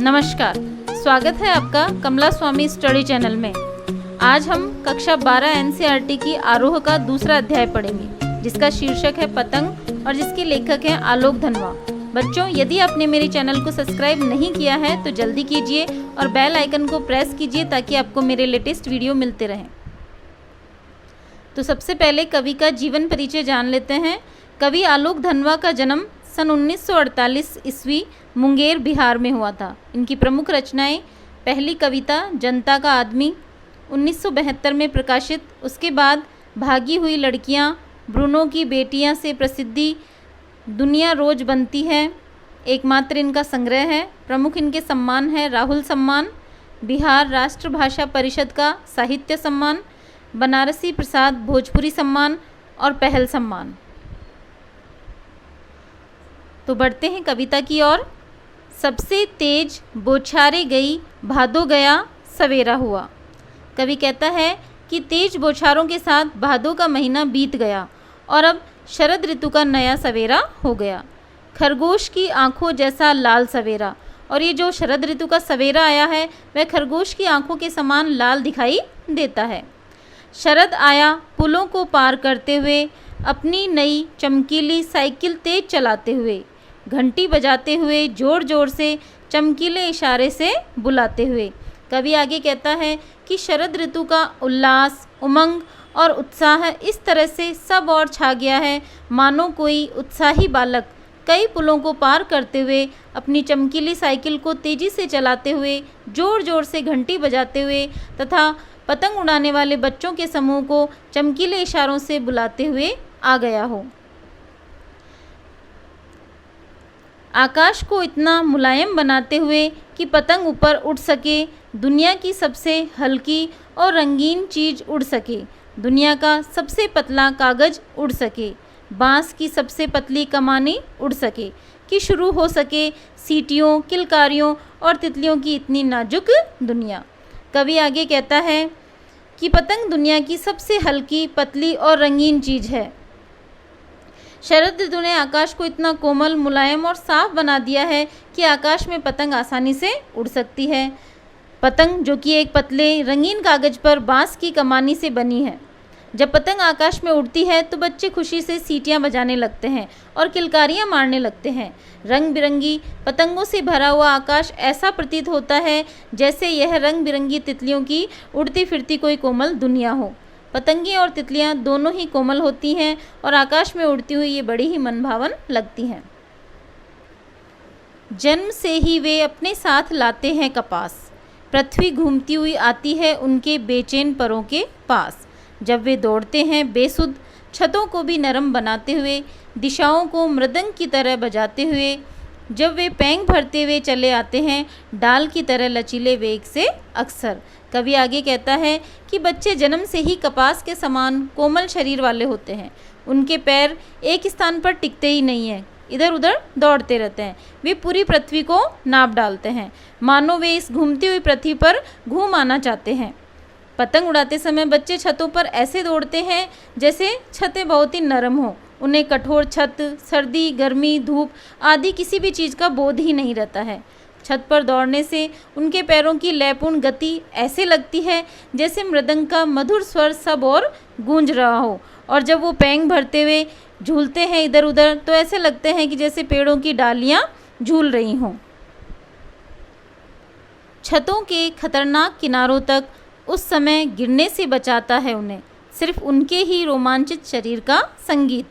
नमस्कार, स्वागत है आपका कमला स्वामी स्टडी चैनल में। आज हम कक्षा 12 एनसीईआरटी की आरोह का दूसरा अध्याय पढ़ेंगे, जिसका शीर्षक है पतंग और जिसके लेखक हैं आलोक धनवा। बच्चों, यदि आपने मेरे चैनल को सब्सक्राइब नहीं किया है तो जल्दी कीजिए और बेल आइकन को प्रेस कीजिए ताकि आपको मेरे लेटेस्ट वीडियो मिलते रहें। तो सबसे पहले कवि का जीवन परिचय जान लेते हैं। कवि आलोक धनवा का जन्म सन 1948 ईस्वी मुंगेर बिहार में हुआ था। इनकी प्रमुख रचनाएं पहली कविता जनता का आदमी 1972 में प्रकाशित, उसके बाद भागी हुई लड़कियां, ब्रूनो की बेटियां से प्रसिद्धि, दुनिया रोज बनती है एकमात्र इनका संग्रह है। प्रमुख इनके सम्मान है राहुल सम्मान, बिहार राष्ट्रभाषा परिषद का साहित्य सम्मान, बनारसी प्रसाद भोजपुरी सम्मान और पहल सम्मान। तो बढ़ते हैं कविता की ओर। सबसे तेज बौछारे गई, भादो गया सवेरा हुआ। कवि कहता है कि तेज बौछारों के साथ भादो का महीना बीत गया और अब शरद ऋतु का नया सवेरा हो गया। खरगोश की आंखों जैसा लाल सवेरा, और ये जो शरद ऋतु का सवेरा आया है वह खरगोश की आंखों के समान लाल दिखाई देता है। शरद आया पुलों को पार करते हुए, अपनी नई चमकीली साइकिल तेज चलाते हुए, घंटी बजाते हुए, जोर जोर से चमकीले इशारे से बुलाते हुए। कवि आगे कहता है कि शरद ऋतु का उल्लास, उमंग और उत्साह इस तरह से सब और छा गया है, मानो कोई उत्साही बालक कई पुलों को पार करते हुए, अपनी चमकीली साइकिल को तेजी से चलाते हुए, जोर जोर से घंटी बजाते हुए तथा पतंग उड़ाने वाले बच्चों के समूह को चमकीले इशारों से बुलाते हुए आ गया हो। आकाश को इतना मुलायम बनाते हुए कि पतंग ऊपर उड़ सके, दुनिया की सबसे हल्की और रंगीन चीज़ उड़ सके, दुनिया का सबसे पतला कागज़ उड़ सके, बांस की सबसे पतली कमानी उड़ सके, कि शुरू हो सके सीटियों, किलकारियों और तितलियों की इतनी नाजुक दुनिया। कवि आगे कहता है कि पतंग दुनिया की सबसे हल्की, पतली और रंगीन चीज़ है। शरद ऋतु ने आकाश को इतना कोमल, मुलायम और साफ बना दिया है कि आकाश में पतंग आसानी से उड़ सकती है। पतंग जो कि एक पतले रंगीन कागज़ पर बांस की कमानी से बनी है। जब पतंग आकाश में उड़ती है तो बच्चे खुशी से सीटियां बजाने लगते हैं और किलकारियां मारने लगते हैं। रंग बिरंगी पतंगों से भरा हुआ आकाश ऐसा प्रतीत होता है जैसे यह रंग बिरंगी तितलियों की उड़ती फिरती कोई कोमल दुनिया हो। पतंगे और तितलियां दोनों ही कोमल होती हैं और आकाश में उड़ती हुई ये बड़ी ही मनभावन लगती हैं। जन्म से ही वे अपने साथ लाते हैं कपास, पृथ्वी घूमती हुई आती है उनके बेचैन परों के पास। जब वे दौड़ते हैं बेसुध, छतों को भी नरम बनाते हुए, दिशाओं को मृदंग की तरह बजाते हुए, जब वे पैंग भरते हुए चले आते हैं डाल की तरह लचीले वेग से अक्सर। कवि आगे कहता है कि बच्चे जन्म से ही कपास के समान कोमल शरीर वाले होते हैं। उनके पैर एक स्थान पर टिकते ही नहीं हैं, इधर उधर दौड़ते रहते हैं। वे पूरी पृथ्वी को नाप डालते हैं, मानो वे इस घूमती हुई पृथ्वी पर घूम आना चाहते हैं। पतंग उड़ाते समय बच्चे छतों पर ऐसे दौड़ते हैं जैसे छतें बहुत ही नरम हो। उन्हें कठोर छत, सर्दी, गर्मी, धूप आदि किसी भी चीज़ का बोध ही नहीं रहता है। छत पर दौड़ने से उनके पैरों की लयपूर्ण गति ऐसे लगती है जैसे मृदंग का मधुर स्वर सब और गूंज रहा हो, और जब वो पैंग भरते हुए झूलते हैं इधर उधर तो ऐसे लगते हैं कि जैसे पेड़ों की डालियाँ झूल रही हों। छतों के खतरनाक किनारों तक उस समय गिरने से बचाता है उन्हें सिर्फ उनके ही रोमांचित शरीर का संगीत।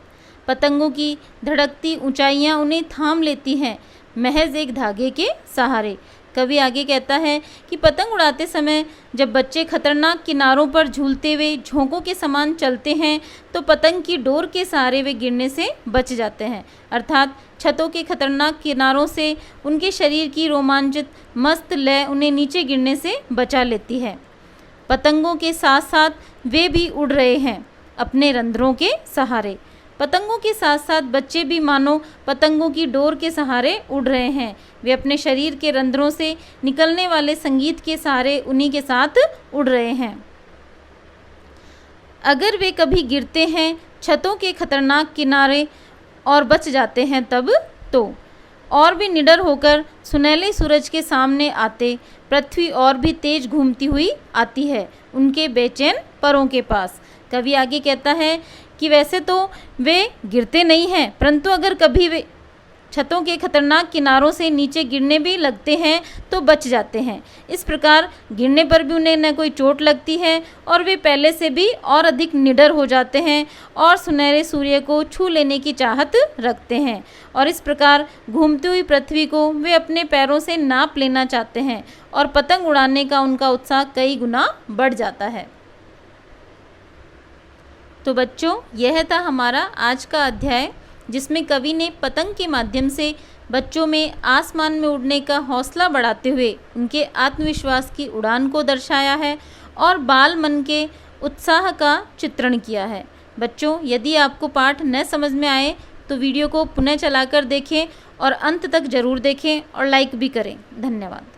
पतंगों की धड़कती ऊंचाइयां उन्हें थाम लेती हैं महज एक धागे के सहारे। कवि आगे कहता है कि पतंग उड़ाते समय जब बच्चे खतरनाक किनारों पर झूलते हुए झोंकों के समान चलते हैं तो पतंग की डोर के सहारे वे गिरने से बच जाते हैं, अर्थात छतों के खतरनाक किनारों से उनके शरीर की रोमांचित मस्त लय उन्हें नीचे गिरने से बचा लेती है। पतंगों के साथ साथ वे भी उड़ रहे हैं अपने रंध्रों के सहारे। पतंगों के साथ साथ बच्चे भी मानो पतंगों की डोर के सहारे उड़ रहे हैं। वे अपने शरीर के रंध्रों से निकलने वाले संगीत के सहारे उन्हीं के साथ उड़ रहे हैं। अगर वे कभी गिरते हैं छतों के खतरनाक किनारे और बच जाते हैं तब तो, और भी निडर होकर सुनहले सूरज के सामने आते पृथ्वी और भी तेज घूमती हुई आती है उनके बेचैन परों के पास। कवि आगे कहता है कि वैसे तो वे गिरते नहीं हैं, परंतु अगर कभी वे छतों के खतरनाक किनारों से नीचे गिरने भी लगते हैं तो बच जाते हैं। इस प्रकार गिरने पर भी उन्हें न कोई चोट लगती है और वे पहले से भी और अधिक निडर हो जाते हैं और सुनहरे सूर्य को छू लेने की चाहत रखते हैं। और इस प्रकार घूमती हुई पृथ्वी को वे अपने पैरों से नाप लेना चाहते हैं और पतंग उड़ाने का उनका उत्साह कई गुना बढ़ जाता है। तो बच्चों, यह था हमारा आज का अध्याय, जिसमें कवि ने पतंग के माध्यम से बच्चों में आसमान में उड़ने का हौसला बढ़ाते हुए उनके आत्मविश्वास की उड़ान को दर्शाया है और बाल मन के उत्साह का चित्रण किया है। बच्चों, यदि आपको पाठ न समझ में आए तो वीडियो को पुनः चलाकर देखें और अंत तक ज़रूर देखें और लाइक भी करें। धन्यवाद।